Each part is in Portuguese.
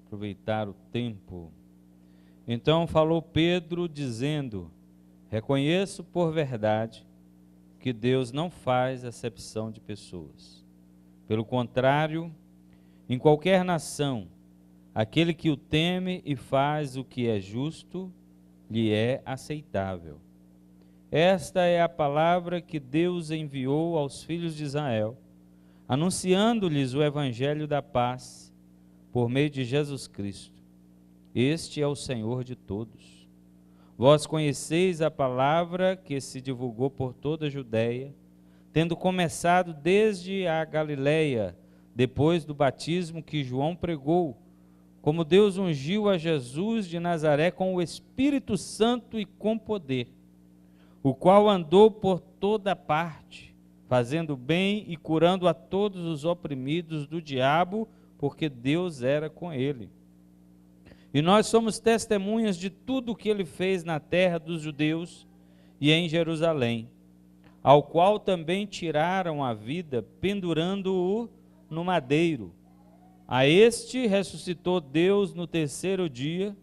Aproveitar o tempo. Então falou Pedro, dizendo: reconheço por verdade que Deus não faz acepção de pessoas. Pelo contrário, em qualquer nação, aquele que o teme e faz o que é justo, lhe é aceitável. Esta é a palavra que Deus enviou aos filhos de Israel, anunciando-lhes o evangelho da paz, por meio de Jesus Cristo. Este é o Senhor de todos. Vós conheceis a palavra que se divulgou por toda a Judeia, tendo começado desde a Galileia, depois do batismo que João pregou, como Deus ungiu a Jesus de Nazaré com o Espírito Santo e com poder, o qual andou por toda parte, fazendo bem e curando a todos os oprimidos do diabo, porque Deus era com ele. E nós somos testemunhas de tudo o que ele fez na terra dos judeus e em Jerusalém, ao qual também tiraram a vida, pendurando-o no madeiro. A este ressuscitou Deus no terceiro dia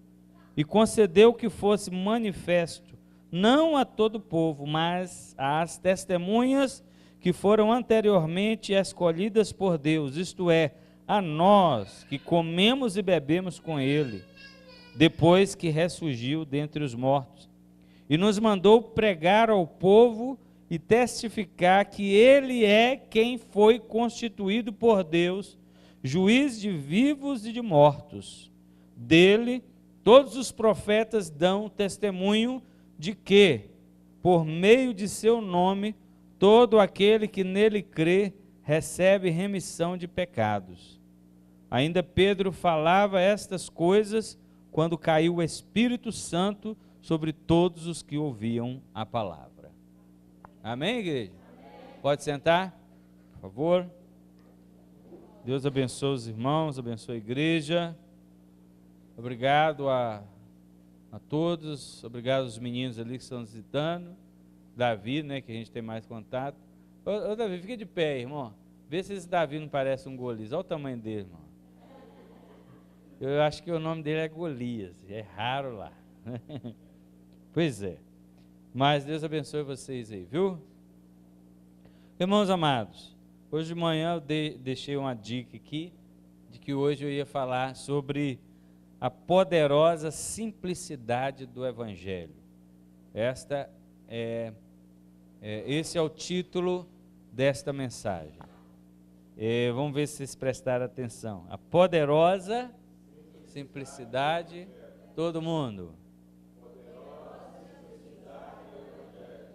e concedeu que fosse manifesto, não a todo o povo, mas às testemunhas que foram anteriormente escolhidas por Deus, isto é, a nós que comemos e bebemos com ele, depois que ressurgiu dentre os mortos, e nos mandou pregar ao povo e testificar que ele é quem foi constituído por Deus, juiz de vivos e de mortos. Dele, todos os profetas dão testemunho de que, por meio de seu nome, todo aquele que nele crê recebe remissão de pecados. Ainda Pedro falava estas coisas quando caiu o Espírito Santo sobre todos os que ouviam a palavra. Amém, igreja? Amém. Pode sentar, por favor. Deus abençoe os irmãos, abençoe a igreja. Obrigado a todos, obrigado aos meninos ali que estão visitando. Davi, né, que a gente tem mais contato. Ô Davi, fica de pé, irmão. Vê se esse Davi não parece um Golias. Olha o tamanho dele, irmão. Eu acho que o nome dele é Golias, é raro lá. Pois é. Mas Deus abençoe vocês aí, viu? Irmãos amados, hoje de manhã eu deixei uma dica aqui, de que hoje eu ia falar sobre a poderosa simplicidade do Evangelho. Esse é o título desta mensagem. Vamos ver se vocês prestaram atenção. A poderosa simplicidade, todo mundo.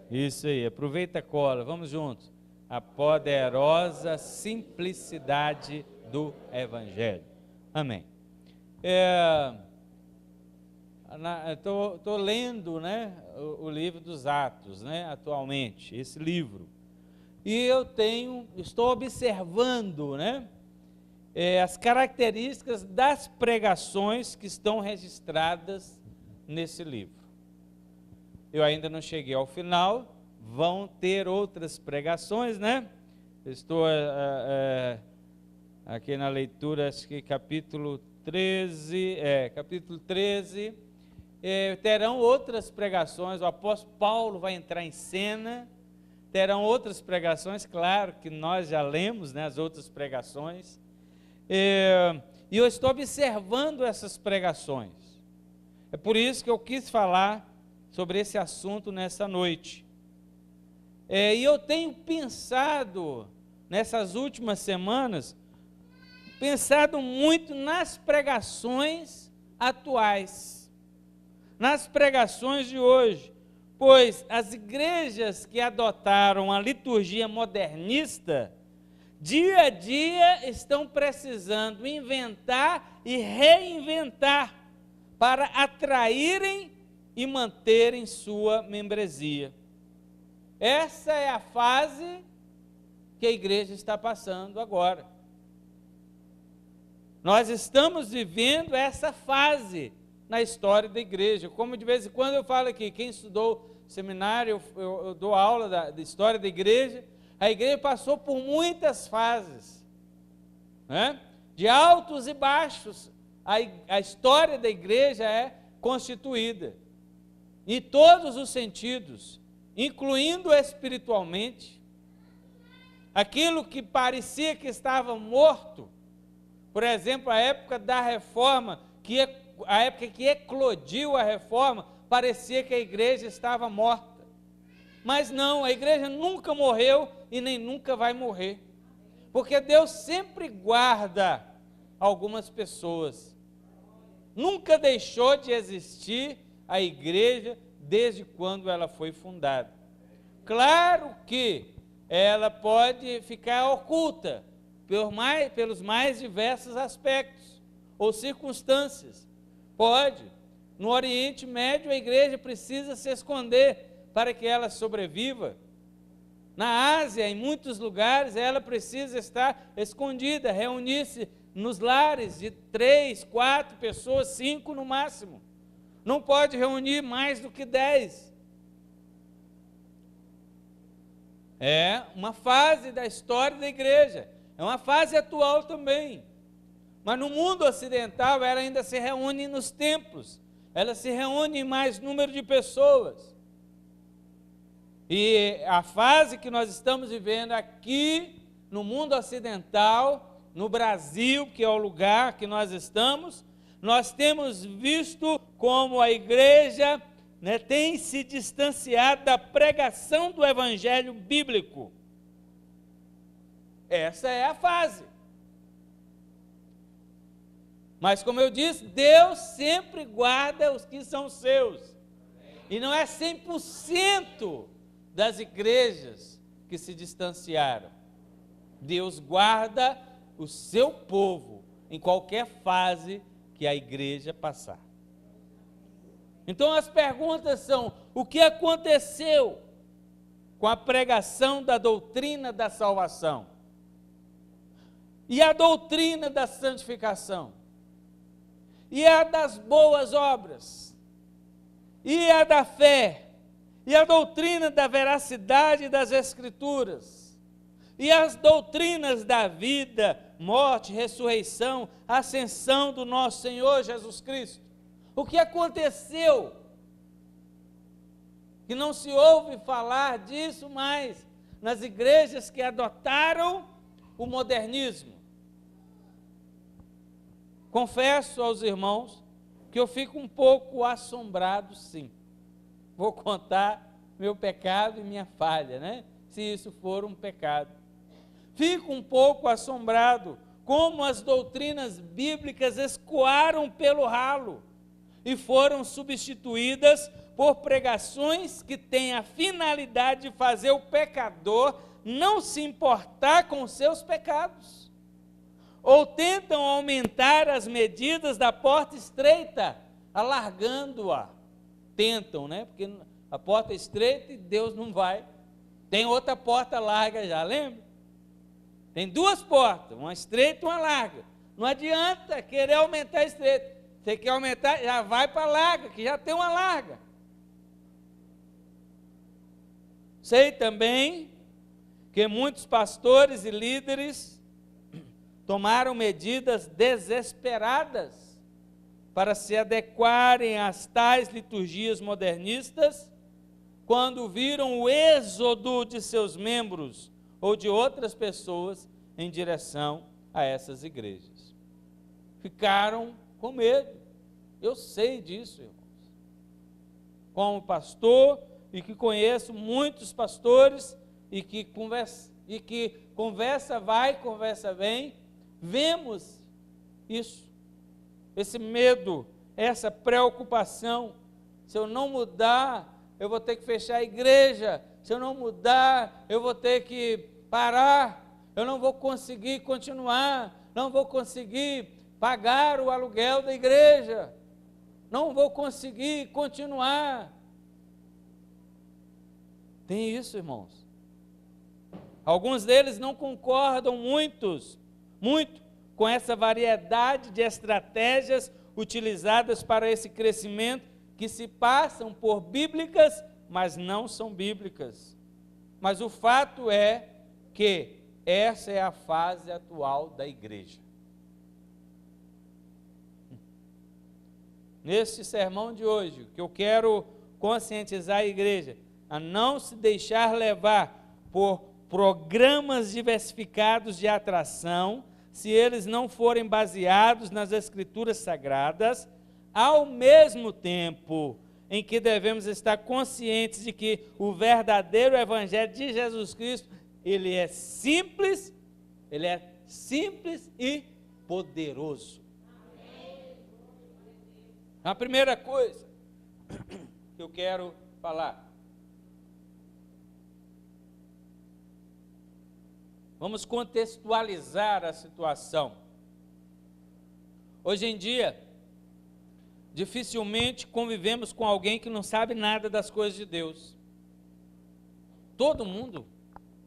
Isso aí, aproveita a cola, vamos juntos. A poderosa simplicidade do Evangelho. Amém. Estou lendo, né, o livro dos Atos, né, atualmente, esse livro. E estou observando, né, as características das pregações que estão registradas nesse livro. Eu ainda não cheguei ao final, vão ter outras pregações, né? Eu estou aqui na leitura, acho que capítulo 13, terão outras pregações, o apóstolo Paulo vai entrar em cena, terão outras pregações, claro que nós já lemos, né, as outras pregações, e eu estou observando essas pregações. É por isso que eu quis falar sobre esse assunto nessa noite. E eu tenho pensado, nessas últimas semanas, muito nas pregações atuais, nas pregações de hoje, pois as igrejas que adotaram a liturgia modernista, dia a dia estão precisando inventar e reinventar para atraírem e manterem sua membresia. Essa é a fase que a igreja está passando agora. Nós estamos vivendo essa fase na história da igreja. Como de vez em quando eu falo aqui, quem estudou seminário, eu dou aula da história da igreja. A igreja passou por muitas fases, né? De altos e baixos. A história da igreja é constituída, em todos os sentidos, incluindo espiritualmente. Aquilo que parecia que estava morto, por exemplo, a época da reforma, a época que eclodiu a reforma, parecia que a igreja estava morta. Mas não, a igreja nunca morreu e nem nunca vai morrer. Porque Deus sempre guarda algumas pessoas. Nunca deixou de existir a igreja desde quando ela foi fundada. Claro que ela pode ficar oculta pelos mais diversos aspectos ou circunstâncias. Pode. No Oriente Médio, a igreja precisa se esconder para que ela sobreviva. Na Ásia, em muitos lugares, ela precisa estar escondida, reunir-se nos lares de 3, 4 pessoas, 5 no máximo. Não pode reunir mais do que 10. É uma fase da história da igreja, é uma fase atual também. Mas no mundo ocidental, ela ainda se reúne nos templos, ela se reúne em mais número de pessoas. E a fase que nós estamos vivendo aqui no mundo ocidental, no Brasil, que é o lugar que nós estamos, nós temos visto como a igreja, né, tem se distanciado da pregação do evangelho bíblico. Essa é a fase. Mas como eu disse, Deus sempre guarda os que são seus. E não é 100% das igrejas que se distanciaram. Deus guarda o seu povo em qualquer fase que a igreja passar. Então as perguntas são: o que aconteceu com a pregação da doutrina da salvação? E a doutrina da santificação? E a das boas obras? E a da fé? E a doutrina da veracidade das Escrituras? E as doutrinas da vida, morte, ressurreição, ascensão do nosso Senhor Jesus Cristo? O que aconteceu? Que não se ouve falar disso mais nas igrejas que adotaram o modernismo. Confesso aos irmãos que eu fico um pouco assombrado, sim. Vou contar meu pecado e minha falha, né? Se isso for um pecado. Fico um pouco assombrado como as doutrinas bíblicas escoaram pelo ralo e foram substituídas por pregações que têm a finalidade de fazer o pecador não se importar com os seus pecados, ou tentam aumentar as medidas da porta estreita, alargando-a. Tentam, né? Porque a porta é estreita e Deus não vai. Tem outra porta larga já, lembra? Tem 2 portas, uma estreita e uma larga. Não adianta querer aumentar a estreita. Você quer aumentar, já vai para a larga, que já tem uma larga. Sei também que muitos pastores e líderes tomaram medidas desesperadas para se adequarem às tais liturgias modernistas, quando viram o êxodo de seus membros ou de outras pessoas em direção a essas igrejas. Ficaram com medo. Eu sei disso, irmãos. Como pastor, e que conheço muitos pastores, e que conversa vai, conversa vem, vemos isso, esse medo, essa preocupação. Se eu não mudar, eu vou ter que fechar a igreja. Se eu não mudar, eu vou ter que parar. Eu não vou conseguir continuar, não vou conseguir pagar o aluguel da igreja, não vou conseguir continuar. Tem isso, irmãos. Alguns deles não concordam muito com essa variedade de estratégias utilizadas para esse crescimento, que se passam por bíblicas, mas não são bíblicas. Mas o fato é que essa é a fase atual da igreja. Neste sermão de hoje, que eu quero conscientizar a igreja a não se deixar levar por programas diversificados de atração, se eles não forem baseados nas Escrituras Sagradas, ao mesmo tempo em que devemos estar conscientes de que o verdadeiro Evangelho de Jesus Cristo, ele é simples e poderoso. A primeira coisa que eu quero falar, vamos contextualizar a situação. Hoje em dia, dificilmente convivemos com alguém que não sabe nada das coisas de Deus. Todo mundo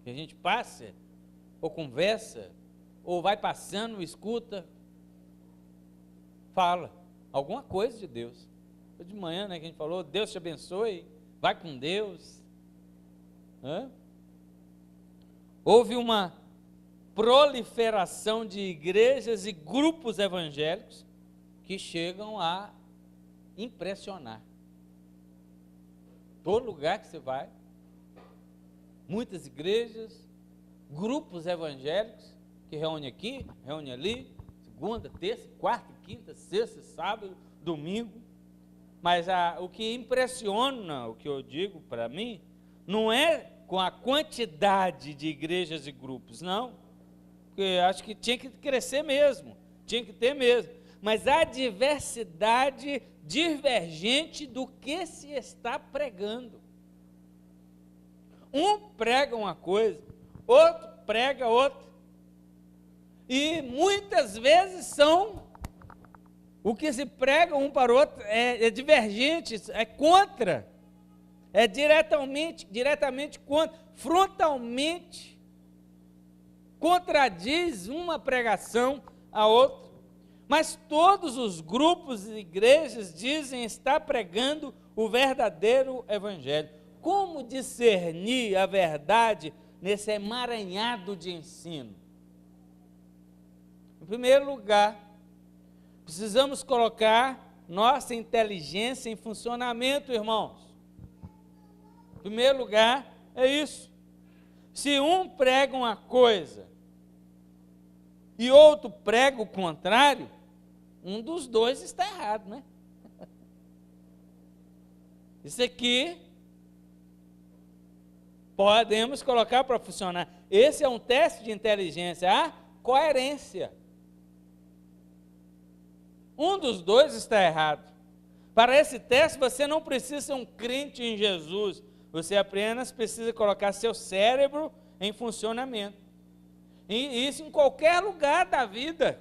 que a gente passa, ou conversa, ou vai passando, escuta, fala alguma coisa de Deus. Foi de manhã, né, que a gente falou, Deus te abençoe, vai com Deus. Houve uma proliferação de igrejas e grupos evangélicos que chegam a impressionar. Todo lugar que você vai, muitas igrejas, grupos evangélicos que reúnem aqui, reúnem ali, segunda, terça, quarta, quinta, sexta, sábado, domingo. Mas o que impressiona, o que eu digo para mim, não é com a quantidade de igrejas e grupos, não, porque acho que tinha que crescer mesmo, tinha que ter mesmo, mas a diversidade divergente do que se está pregando. Um prega uma coisa, outro prega outra, e muitas vezes o que se prega um para o outro é divergente, é contra, é diretamente contra, frontalmente, contradiz uma pregação à outra. Mas todos os grupos e igrejas dizem estar pregando o verdadeiro evangelho. Como discernir a verdade nesse emaranhado de ensino? Em primeiro lugar, precisamos colocar nossa inteligência em funcionamento, irmãos. Em primeiro lugar, é isso. Se um prega uma coisa e outro prega o contrário, um dos dois está errado, né? Isso aqui podemos colocar para funcionar. Esse é um teste de inteligência, a coerência. Um dos dois está errado. Para esse teste, você não precisa ser um crente em Jesus, você apenas precisa colocar seu cérebro em funcionamento. E isso em qualquer lugar da vida,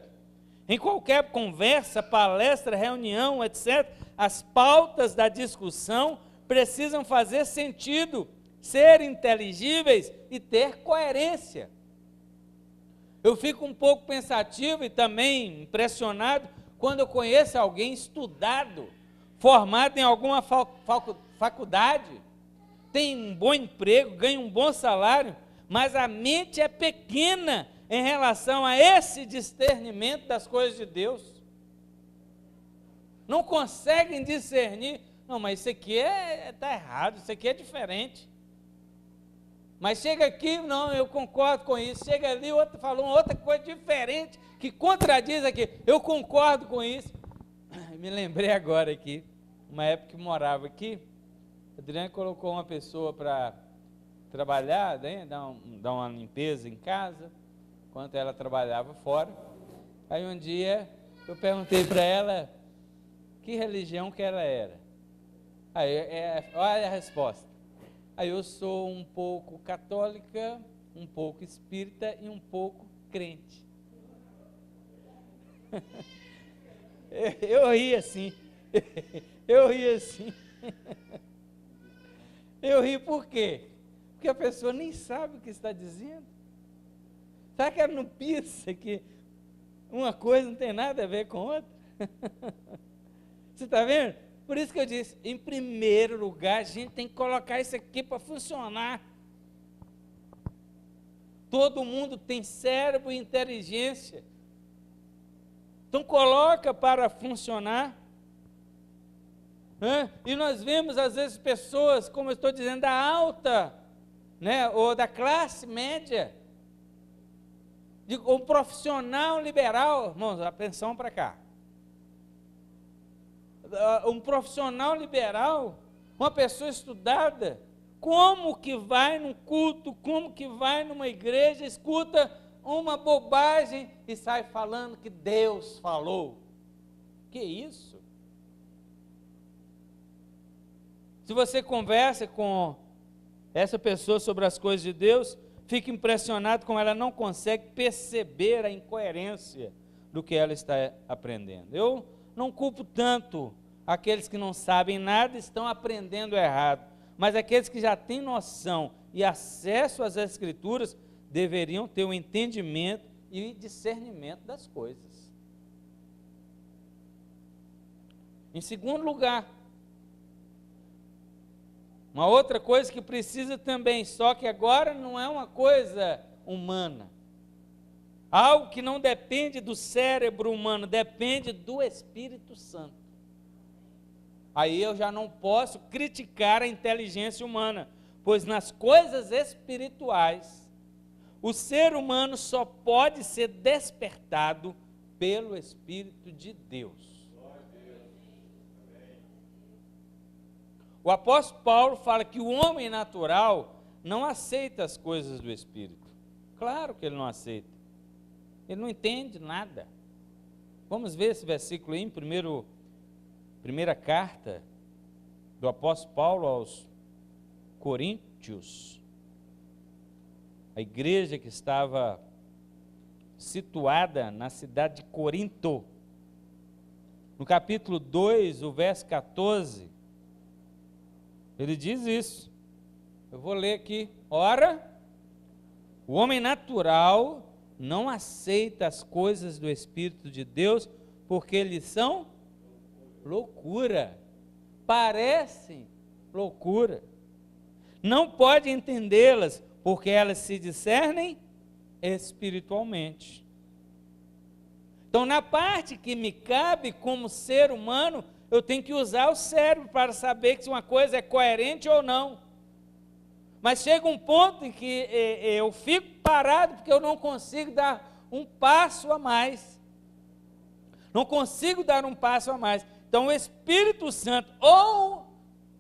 em qualquer conversa, palestra, reunião, etc. As pautas da discussão precisam fazer sentido, ser inteligíveis e ter coerência. Eu fico um pouco pensativo e também impressionado quando eu conheço alguém estudado, formado em alguma faculdade, tem um bom emprego, ganha um bom salário, mas a mente é pequena em relação a esse discernimento das coisas de Deus. Não conseguem discernir, não, mas isso aqui está errado, isso aqui é diferente. Mas chega aqui, não, eu concordo com isso. Chega ali, outro falou uma outra coisa diferente, que contradiz aqui. Eu concordo com isso. Me lembrei agora aqui, uma época que morava aqui, a Adriana colocou uma pessoa para trabalhar, né, dar uma limpeza em casa, enquanto ela trabalhava fora. Aí um dia eu perguntei para ela que religião que ela era. Aí, olha a resposta. Aí eu sou um pouco católica, um pouco espírita e um pouco crente. Eu ri assim. Eu ri assim. Eu ri por quê? Porque a pessoa nem sabe o que está dizendo. Será que ela não pensa que Uma coisa não tem nada a ver com outra. Você está vendo? Por isso que eu disse, em primeiro lugar, a gente tem que colocar isso aqui para funcionar. Todo mundo tem cérebro e inteligência. Então coloca para funcionar. E nós vemos às vezes pessoas, como eu estou dizendo, da alta, ou da classe média, um profissional liberal, irmãos, atenção para cá. Um profissional liberal, uma pessoa estudada, como que vai num culto, como que vai numa igreja, escuta uma bobagem e sai falando que Deus falou? Que isso? Se você conversa com essa pessoa sobre as coisas de Deus, fica impressionado como ela não consegue perceber a incoerência do que ela está aprendendo. Eu não culpo tanto aqueles que não sabem nada e estão aprendendo errado, mas aqueles que já têm noção e acesso às Escrituras deveriam ter um entendimento e discernimento das coisas. Em segundo lugar, uma outra coisa que precisa também, só que agora não é uma coisa humana, algo que não depende do cérebro humano, depende do Espírito Santo. Aí eu já não posso criticar a inteligência humana, pois nas coisas espirituais, o ser humano só pode ser despertado pelo Espírito de Deus. O apóstolo Paulo fala que o homem natural não aceita as coisas do Espírito. Claro que ele não aceita. Ele não entende nada. Vamos ver esse versículo aí em primeira carta do apóstolo Paulo aos Coríntios. A igreja que estava situada na cidade de Corinto. No capítulo 2, o verso 14, ele diz isso. Eu vou ler aqui. Ora, o homem natural não aceita as coisas do Espírito de Deus, porque eles são loucura. Parecem loucura. Não pode entendê-las, porque elas se discernem espiritualmente. Então, na parte que me cabe como ser humano, eu tenho que usar o cérebro para saber se uma coisa é coerente ou não. Mas chega um ponto em que eu fico parado porque eu não consigo dar um passo a mais. Não consigo dar um passo a mais. Então o Espírito Santo, ou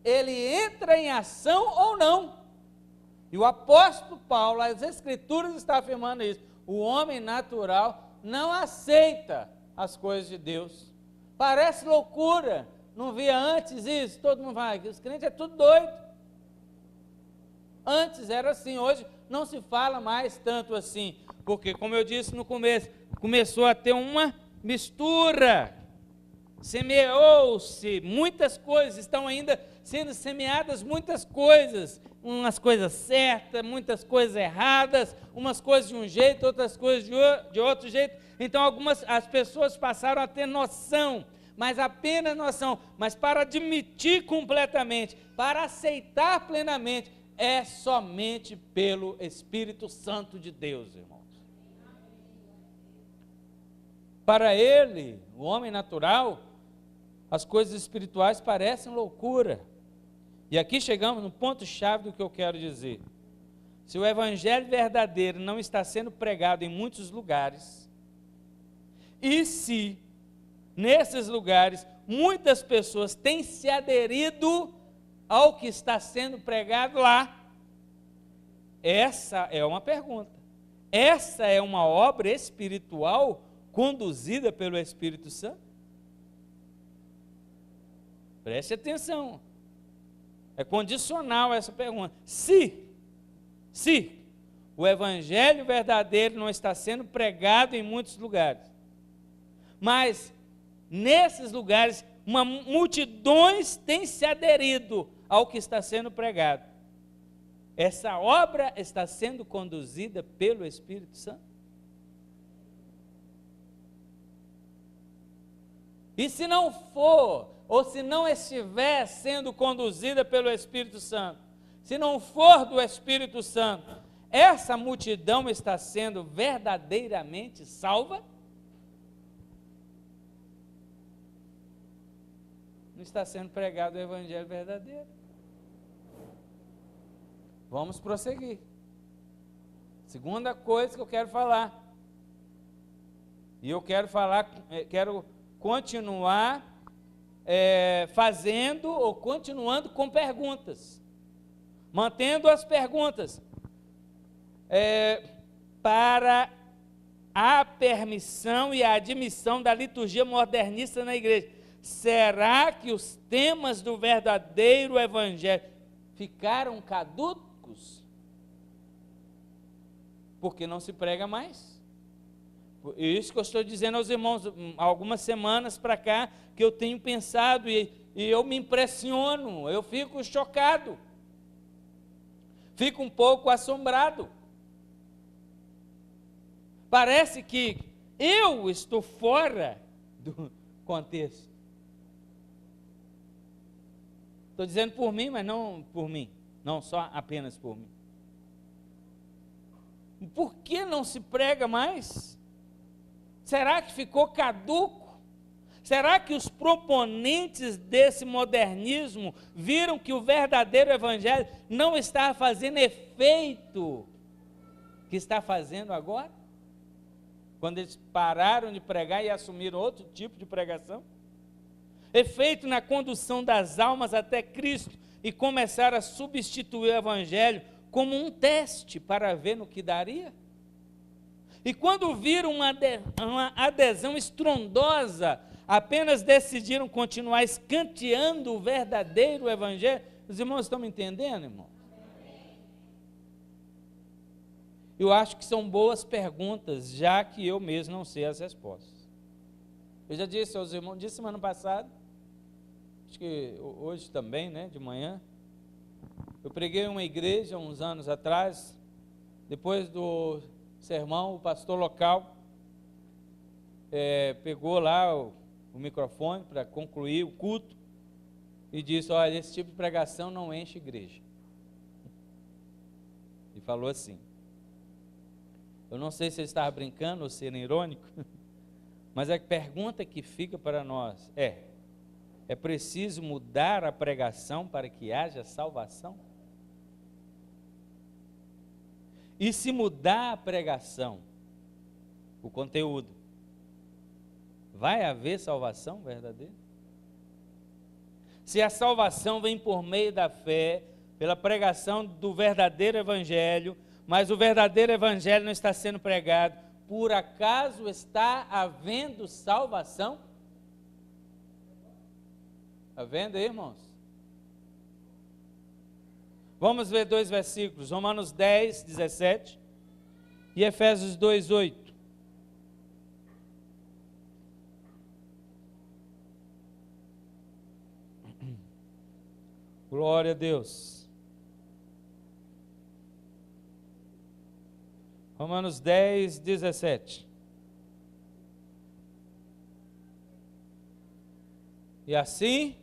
ele entra em ação ou não. E o apóstolo Paulo, as Escrituras estão afirmando isso. O homem natural não aceita as coisas de Deus. Parece loucura. Não via antes isso? Todo mundo fala que os crentes é tudo doido. Antes era assim, hoje não se fala mais tanto assim. Porque, como eu disse no começo, começou a ter uma mistura. Semeou-se muitas coisas, estão ainda sendo semeadas muitas coisas. Umas coisas certas, muitas coisas erradas, umas coisas de um jeito, outras coisas de outro jeito. Então as pessoas passaram a ter noção, mas apenas noção, mas para admitir completamente, para aceitar plenamente, é somente pelo Espírito Santo de Deus, irmãos. Para ele, o homem natural, as coisas espirituais parecem loucura. E aqui chegamos no ponto-chave do que eu quero dizer. Se o evangelho verdadeiro não está sendo pregado em muitos lugares, e se nesses lugares muitas pessoas têm se aderido ao que está sendo pregado lá, essa é uma pergunta. Essa é uma obra espiritual conduzida pelo Espírito Santo? Preste atenção. É condicional essa pergunta. Se o evangelho verdadeiro não está sendo pregado em muitos lugares, mas nesses lugares multidões têm se aderido ao que está sendo pregado, essa obra está sendo conduzida pelo Espírito Santo? E se não for, ou se não estiver sendo conduzida pelo Espírito Santo, se não for do Espírito Santo, essa multidão está sendo verdadeiramente salva? Não está sendo pregado o Evangelho verdadeiro. Vamos prosseguir. Segunda coisa que eu quero falar. E eu quero continuar fazendo ou continuando com perguntas. Mantendo as perguntas. Para a permissão e a admissão da liturgia modernista na igreja. Será que os temas do verdadeiro Evangelho ficaram caducos? Porque não se prega mais. Isso que eu estou dizendo aos irmãos, algumas semanas para cá, que eu tenho pensado e eu me impressiono, eu fico chocado, fico um pouco assombrado. Parece que eu estou fora do contexto. Estou dizendo por mim, mas não por mim, não só apenas por mim. Por que não se prega mais? Será que ficou caduco? Será que os proponentes desse modernismo viram que o verdadeiro Evangelho não está fazendo efeito que está fazendo agora? Quando eles pararam de pregar e assumiram outro tipo de pregação? Efeito na condução das almas até Cristo e começaram a substituir o Evangelho como um teste para ver no que daria? E quando viram uma adesão estrondosa, apenas decidiram continuar escanteando o verdadeiro Evangelho. Os irmãos estão me entendendo, irmão? Eu acho que são boas perguntas, já que eu mesmo não sei as respostas. Eu já disse aos irmãos, disse semana passada, acho que hoje também, né, de manhã, eu preguei em uma igreja uns anos atrás, depois do sermão, o pastor local pegou lá o microfone para concluir o culto e disse: olha, esse tipo de pregação não enche igreja. E falou assim. Eu não sei se ele estava brincando ou sendo irônico, mas a pergunta que fica para nós é preciso mudar a pregação para que haja salvação? E se mudar a pregação, o conteúdo, vai haver salvação verdadeira? Se a salvação vem por meio da fé, pela pregação do verdadeiro Evangelho, mas o verdadeiro Evangelho não está sendo pregado, por acaso está havendo salvação? Está vendo aí, irmãos? Vamos ver dois versículos, Romanos 10, 17 e Efésios 2, 8. Glória a Deus. Romanos 10, 17. E assim,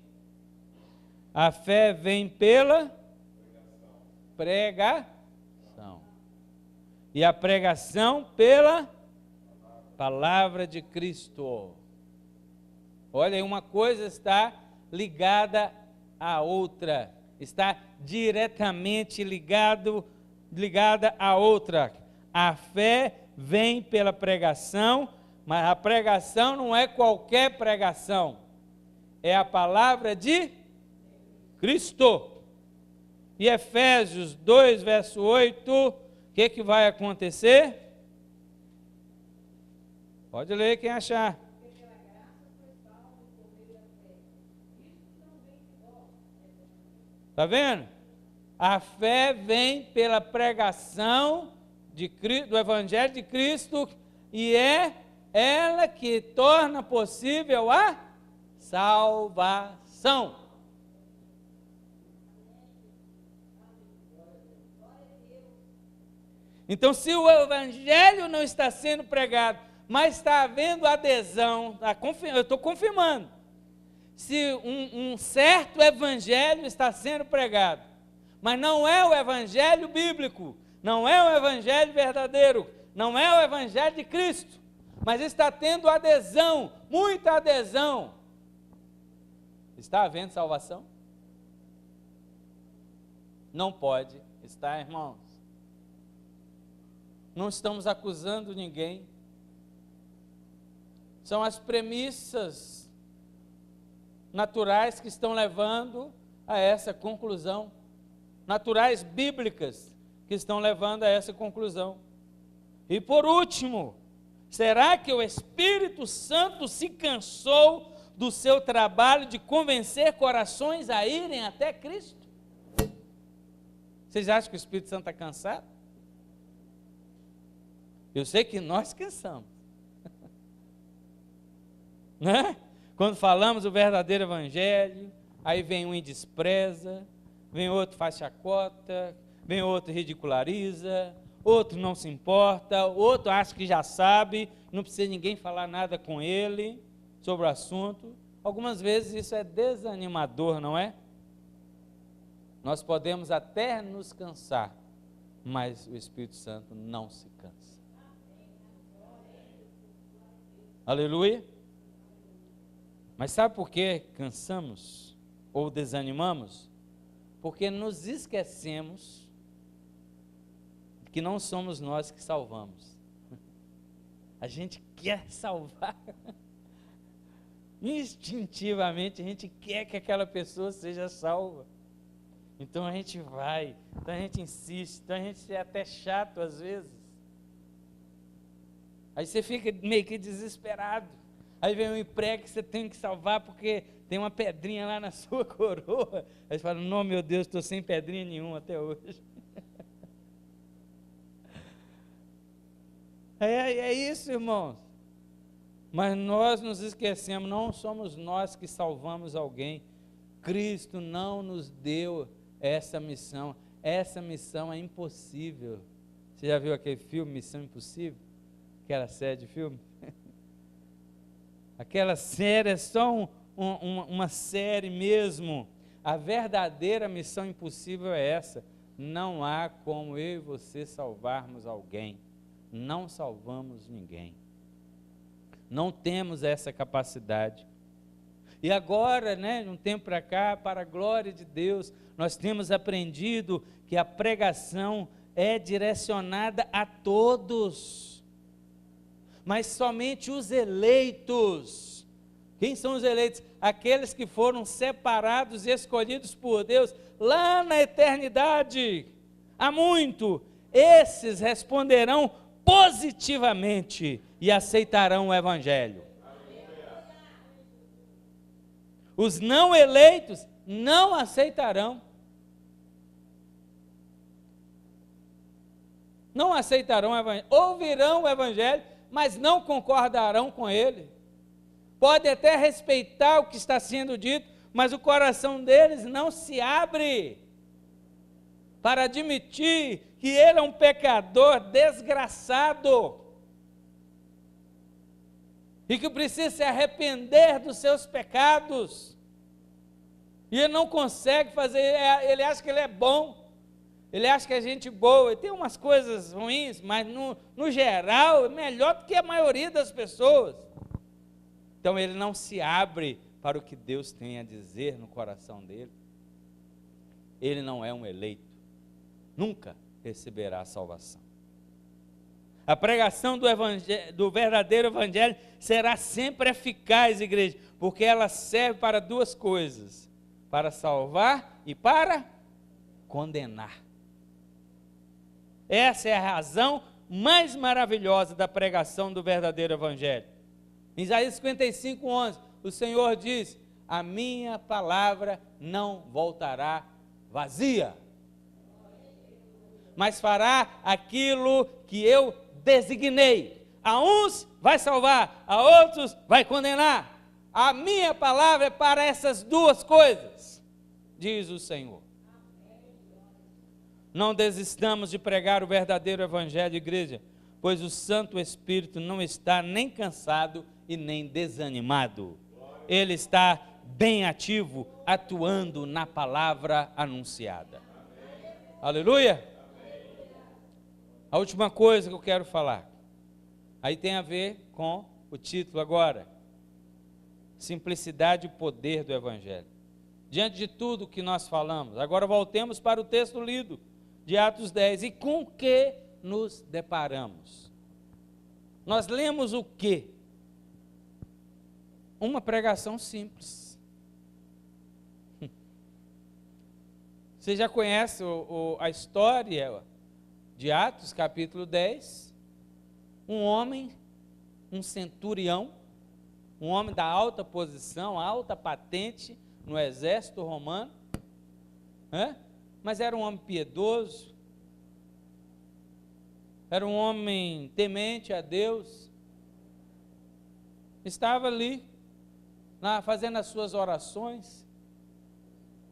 a fé vem pela pregação. E a pregação pela palavra de Cristo. Olha, uma coisa está ligada à outra. Está diretamente ligada à outra. A fé vem pela pregação, mas a pregação não é qualquer pregação. É a palavra de Cristo. E Efésios 2, verso 8, o que vai acontecer? Pode ler quem achar. Está vendo? A fé vem pela pregação do Evangelho de Cristo e é ela que torna possível a salvação. Então, se o Evangelho não está sendo pregado, mas está havendo adesão, eu estou confirmando, se um certo evangelho está sendo pregado, mas não é o evangelho bíblico, não é o evangelho verdadeiro, não é o evangelho de Cristo, mas está tendo adesão, muita adesão. Está havendo salvação? Não pode estar, irmãos. Não estamos acusando ninguém. São as premissas naturais que estão levando a essa conclusão. Naturais bíblicas que estão levando a essa conclusão. E por último, será que o Espírito Santo se cansou do seu trabalho de convencer corações a irem até Cristo? Vocês acham que o Espírito Santo está cansado? Eu sei que nós cansamos. Né? Quando falamos o verdadeiro evangelho, aí vem um e despreza, vem outro faz chacota, vem outro ridiculariza, outro não se importa, outro acha que já sabe, não precisa ninguém falar nada com ele sobre o assunto. Algumas vezes isso é desanimador, não é? Nós podemos até nos cansar, mas o Espírito Santo não se cansa. Aleluia. Mas sabe por que cansamos ou desanimamos? Porque nos esquecemos que não somos nós que salvamos. A gente quer salvar. Instintivamente a gente quer que aquela pessoa seja salva. Então a gente vai, então a gente insiste, então a gente é até chato às vezes. Aí você fica meio que desesperado. Aí vem um emprego que você tem que salvar porque tem uma pedrinha lá na sua coroa. Aí você fala, não, meu Deus, estou sem pedrinha nenhuma até hoje. É isso, irmãos. Mas nós nos esquecemos, não somos nós que salvamos alguém. Cristo não nos deu essa missão. Essa missão é impossível. Você já viu aquele filme, Missão Impossível? Aquela série de filme? Aquela série é só uma série mesmo. A verdadeira missão impossível é essa. Não há como eu e você salvarmos alguém. Não salvamos ninguém. Não temos essa capacidade. E agora, né, de um tempo para cá, para a glória de Deus, nós temos aprendido que a pregação é direcionada a todos. Mas somente os eleitos. Quem são os eleitos? Aqueles que foram separados e escolhidos por Deus lá na eternidade, há muito. Esses responderão positivamente e aceitarão o evangelho. Os não eleitos não aceitarão. Não aceitarão o evangelho. Ouvirão o evangelho, mas não concordarão com ele. Pode até respeitar o que está sendo dito, mas o coração deles não se abre para admitir que ele é um pecador desgraçado e que precisa se arrepender dos seus pecados. E ele não consegue fazer, ele acha que ele é bom. Ele acha que é gente boa, tem umas coisas ruins, mas no geral é melhor do que a maioria das pessoas. Então ele não se abre para o que Deus tem a dizer no coração dele. Ele não é um eleito, nunca receberá a salvação. A pregação do verdadeiro evangelho será sempre eficaz, igreja, porque ela serve para duas coisas: para salvar e para condenar. Essa é a razão mais maravilhosa da pregação do verdadeiro evangelho. Em Isaías 55:11, o Senhor diz: a minha palavra não voltará vazia, mas fará aquilo que eu designei. A uns vai salvar, a outros vai condenar. A minha palavra é para essas duas coisas, diz o Senhor. Não desistamos de pregar o verdadeiro evangelho, igreja, pois o Santo Espírito não está nem cansado e nem desanimado. Ele está bem ativo, atuando na palavra anunciada. Aleluia! A última coisa que eu quero falar, aí tem a ver com o título agora: simplicidade e poder do Evangelho. Diante de tudo que nós falamos, agora voltemos para o texto lido de Atos 10, e com que nos deparamos? Nós lemos o quê? Uma pregação simples. Você já conhece a história de Atos, capítulo 10? Um homem, um centurião, um homem da alta posição, alta patente no exército romano, mas era um homem piedoso, era um homem temente a Deus, estava ali, fazendo as suas orações.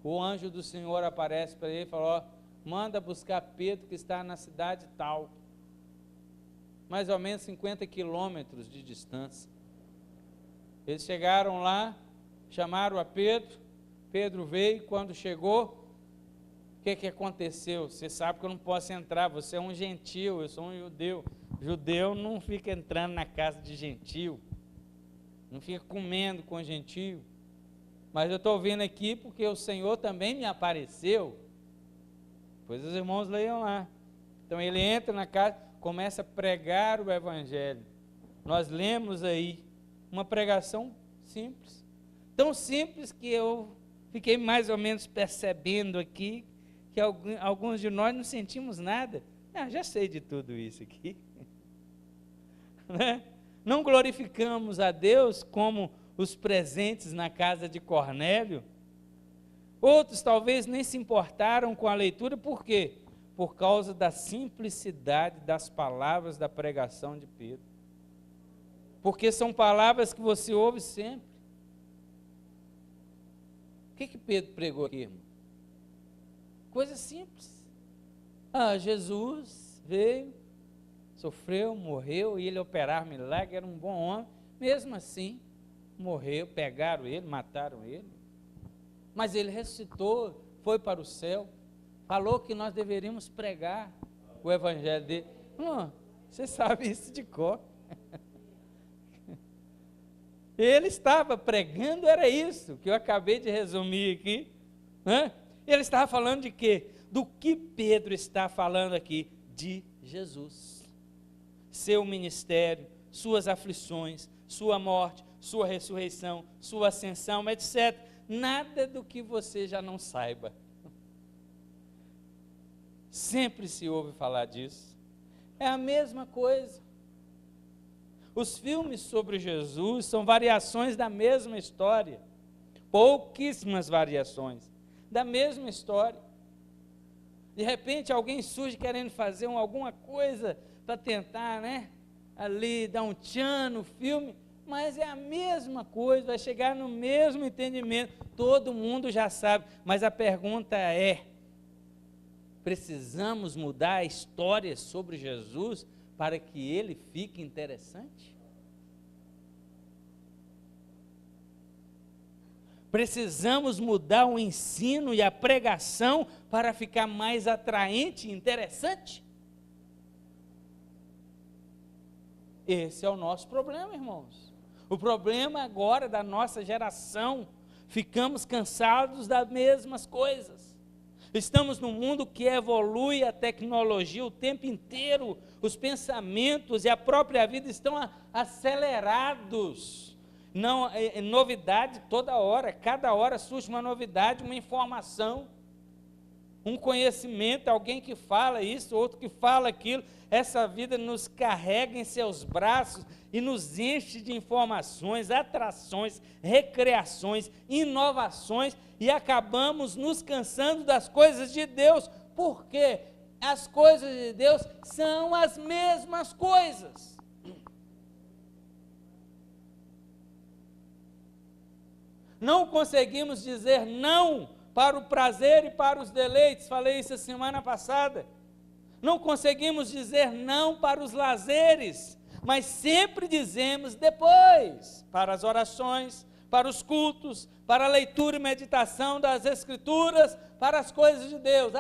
O anjo do Senhor aparece para ele e fala: manda buscar Pedro, que está na cidade tal, mais ou menos 50 quilômetros de distância. Eles chegaram lá, chamaram a Pedro, Pedro veio. Quando chegou, o que aconteceu? Você sabe que eu não posso entrar, você é um gentil, eu sou um judeu. Judeu não fica entrando na casa de gentil, não fica comendo com gentil. Mas eu estou vindo aqui porque o Senhor também me apareceu. Pois os irmãos leiam lá. Então ele entra na casa, começa a pregar o Evangelho. Nós lemos aí uma pregação simples, tão simples que eu fiquei mais ou menos percebendo aqui que alguns de nós não sentimos nada. Já sei de tudo isso aqui. Né? Não glorificamos a Deus como os presentes na casa de Cornélio. Outros talvez nem se importaram com a leitura. Por quê? Por causa da simplicidade das palavras da pregação de Pedro. Porque são palavras que você ouve sempre. O que Pedro pregou aqui, irmão? Coisa simples. Jesus veio, sofreu, morreu, e ele operar milagre, era um bom homem. Mesmo assim, morreu, pegaram ele, mataram ele. Mas ele ressuscitou, foi para o céu, falou que nós deveríamos pregar o Evangelho dele. Você sabe isso de cor. Ele estava pregando, era isso que eu acabei de resumir aqui. Ele estava falando de quê? Do que Pedro está falando aqui? De Jesus. Seu ministério, suas aflições, sua morte, sua ressurreição, sua ascensão, etc. Nada do que você já não saiba. Sempre se ouve falar disso. É a mesma coisa. Os filmes sobre Jesus são variações da mesma história. Pouquíssimas variações da mesma história. De repente alguém surge querendo fazer alguma coisa para tentar, ali dar um tchan no filme, mas é a mesma coisa, vai chegar no mesmo entendimento, todo mundo já sabe. Mas a pergunta é: precisamos mudar a história sobre Jesus para que ele fique interessante? Precisamos mudar o ensino e a pregação para ficar mais atraente e interessante? Esse é o nosso problema, irmãos. O problema agora da nossa geração, ficamos cansados das mesmas coisas. Estamos num mundo que evolui a tecnologia o tempo inteiro, os pensamentos e a própria vida estão acelerados. Não, novidade toda hora, cada hora surge uma novidade, uma informação, um conhecimento, alguém que fala isso, outro que fala aquilo. Essa vida nos carrega em seus braços e nos enche de informações, atrações, recreações, inovações, e acabamos nos cansando das coisas de Deus. Por quê? As coisas de Deus são as mesmas coisas. Não conseguimos dizer não para o prazer e para os deleites. Falei isso a semana passada. Não conseguimos dizer não para os lazeres, mas sempre dizemos depois, para as orações, para os cultos, para a leitura e meditação das Escrituras, para as coisas de Deus.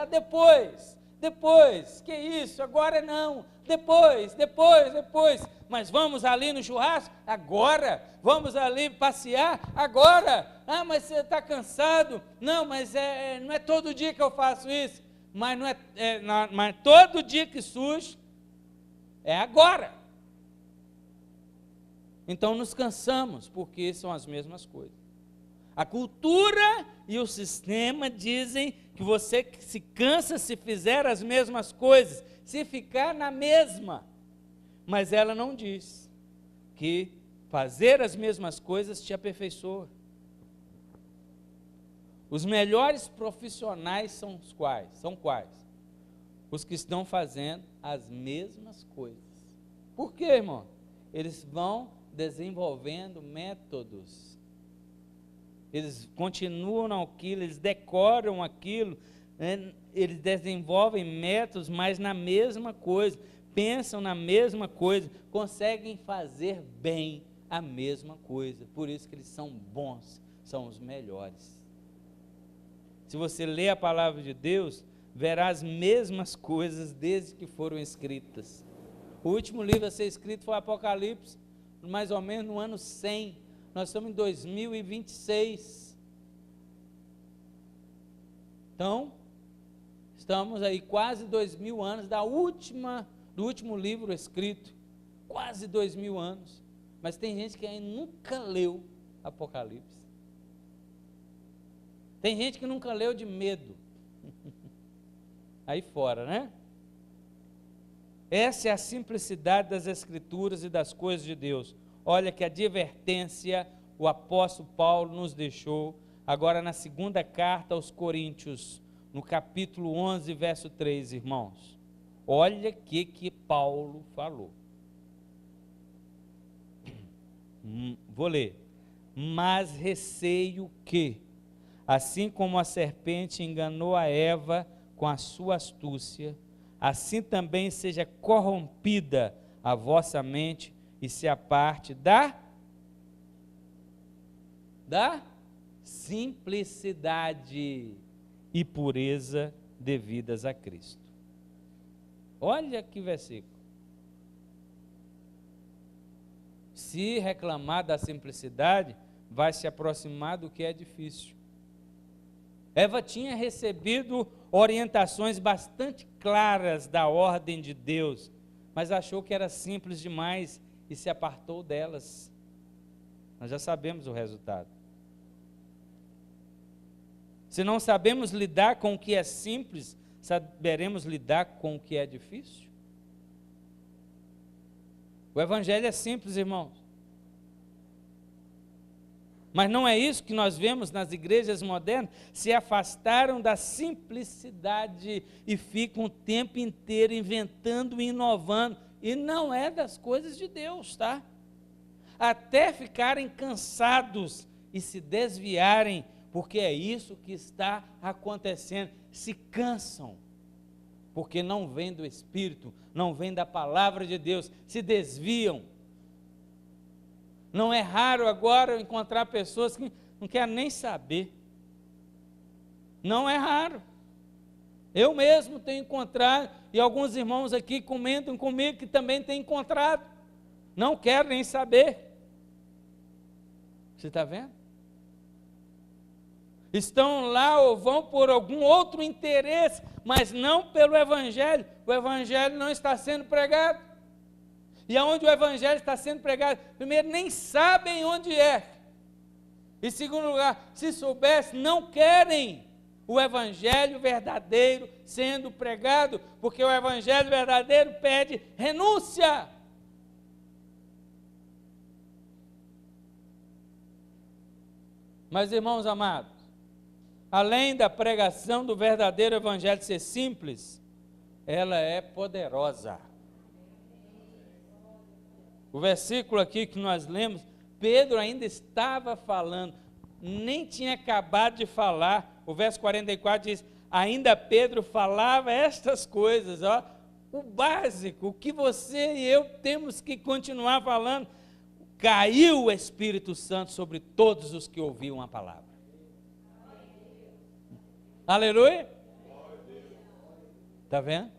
Depois, que isso, agora não, depois, mas vamos ali no churrasco? Agora, vamos ali passear? Agora, mas você está cansado? Não, mas não é todo dia que eu faço isso, mas mas todo dia que surge, é agora. Então nos cansamos, porque são as mesmas coisas. A cultura e o sistema dizem que você se cansa se fizer as mesmas coisas, se ficar na mesma. Mas ela não diz que fazer as mesmas coisas te aperfeiçoa. Os melhores profissionais são os quais? São quais? Os que estão fazendo as mesmas coisas. Por quê, irmão? Eles vão desenvolvendo métodos. Eles continuam naquilo, eles decoram aquilo, né? Eles desenvolvem métodos, mas na mesma coisa, pensam na mesma coisa, conseguem fazer bem a mesma coisa. Por isso que eles são bons, são os melhores. Se você ler a palavra de Deus, verá as mesmas coisas desde que foram escritas. O último livro a ser escrito foi Apocalipse, mais ou menos no ano 100. Nós estamos em 2026. Então, estamos aí quase 2000 anos do último livro escrito. Quase 2000 anos. Mas tem gente que ainda nunca leu Apocalipse. Tem gente que nunca leu de medo. Aí fora, né? Essa é a simplicidade das Escrituras e das coisas de Deus. Olha que advertência o apóstolo Paulo nos deixou, agora na segunda carta aos Coríntios, no capítulo 11, verso 3, irmãos. Olha o que Paulo falou. Vou ler. Mas receio que, assim como a serpente enganou a Eva com a sua astúcia, assim também seja corrompida a vossa mente e se aparte da simplicidade e pureza devidas a Cristo. Olha que versículo. Se reclamar da simplicidade, vai se aproximar do que é difícil. Eva tinha recebido orientações bastante claras da ordem de Deus, mas achou que era simples demais e se apartou delas. Nós já sabemos o resultado. Se não sabemos lidar com o que é simples, saberemos lidar com o que é difícil? O Evangelho é simples, irmãos. Mas não é isso que nós vemos nas igrejas modernas? Se afastaram da simplicidade e ficam o tempo inteiro inventando e inovando. E não é das coisas de Deus, tá? Até ficarem cansados e se desviarem, porque é isso que está acontecendo. Se cansam, porque não vem do Espírito, não vem da palavra de Deus, se desviam. Não é raro agora encontrar pessoas que não querem nem saber. Não é raro. Eu mesmo tenho encontrado, e alguns irmãos aqui comentam comigo que também têm encontrado. Não quero nem saber. Você está vendo? Estão lá ou vão por algum outro interesse, mas não pelo Evangelho. O Evangelho não está sendo pregado. E aonde o Evangelho está sendo pregado, primeiro, nem sabem onde é. Em segundo lugar, se soubessem, não querem o Evangelho verdadeiro sendo pregado, porque o Evangelho verdadeiro pede renúncia. Mas, irmãos amados, além da pregação do verdadeiro Evangelho ser simples, ela é poderosa. O versículo aqui que nós lemos, Pedro ainda estava falando, nem tinha acabado de falar. O verso 44 diz, ainda Pedro falava estas coisas, o básico, o que você e eu temos que continuar falando. Caiu o Espírito Santo sobre todos os que ouviam a palavra. Aleluia? Está vendo?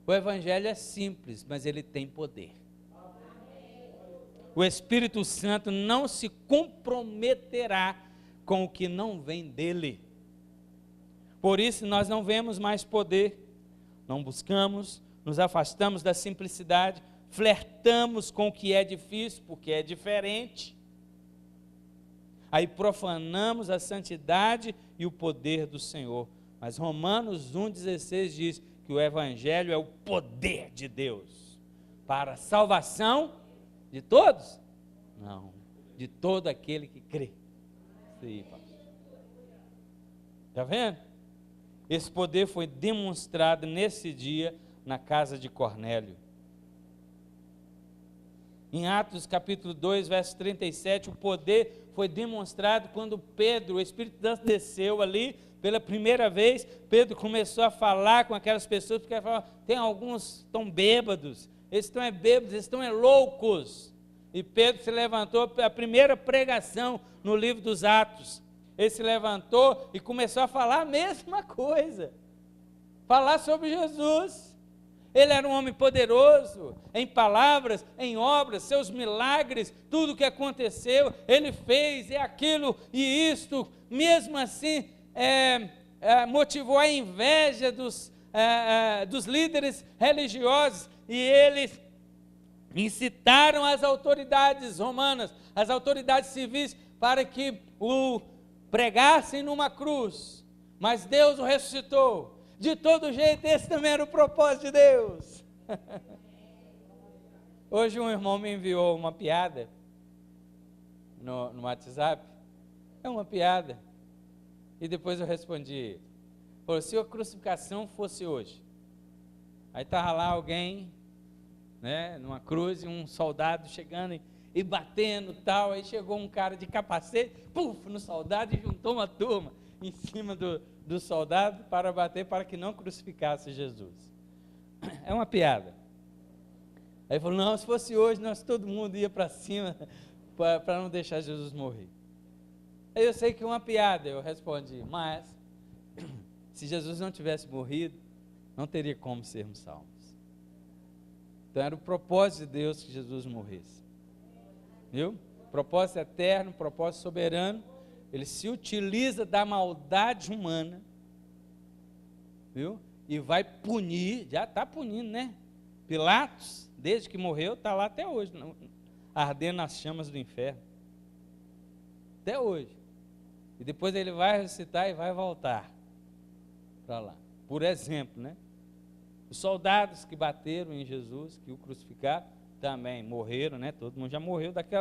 O Evangelho é simples, mas ele tem poder. O Espírito Santo não se comprometerá com o que não vem dele. Por isso nós não vemos mais poder, não buscamos, nos afastamos da simplicidade, flertamos com o que é difícil, porque é diferente. Aí profanamos a santidade e o poder do Senhor. Mas Romanos 1,16 diz que o Evangelho é o poder de Deus para a salvação de todos? Não, de todo aquele que crê. Sim, pastor. Está vendo? Esse poder foi demonstrado nesse dia na casa de Cornélio. Em Atos capítulo 2, verso 37, o poder foi demonstrado quando Pedro, o Espírito Santo desceu ali, pela primeira vez, Pedro começou a falar com aquelas pessoas, porque tem alguns que estão bêbados, eles estão bêbados, eles estão loucos. E Pedro se levantou, a primeira pregação no livro dos Atos, ele se levantou e começou a falar a mesma coisa, falar sobre Jesus. Ele era um homem poderoso, em palavras, em obras, seus milagres, tudo o que aconteceu, ele fez, aquilo e isto, mesmo assim, motivou a inveja dos líderes religiosos, e eles incitaram as autoridades romanas, as autoridades civis, para que o pregassem numa cruz, mas Deus o ressuscitou. De todo jeito, esse também era o propósito de Deus. Hoje um irmão me enviou uma piada no WhatsApp. É uma piada. E depois eu respondi. Falou, se a crucificação fosse hoje. Aí estava lá alguém, né, numa cruz, e um soldado chegando e batendo tal. Aí chegou um cara de capacete, puf, no soldado, e juntou uma turma em cima do soldado para bater, para que não crucificasse Jesus. É uma piada. Aí falou, não, se fosse hoje, todo mundo ia para cima para não deixar Jesus morrer. Aí eu sei que é uma piada, eu respondi, mas se Jesus não tivesse morrido, não teria como sermos salvos. Então era o propósito de Deus que Jesus morresse. Viu? Propósito eterno, propósito soberano. Ele se utiliza da maldade humana, viu? E vai punir, já está punindo, né? Pilatos, desde que morreu, está lá até hoje, ardendo nas chamas do inferno. Até hoje. E depois ele vai ressuscitar e vai voltar para lá. Por exemplo, né? Os soldados que bateram em Jesus, que o crucificaram, também morreram, né? Todo mundo já morreu daquela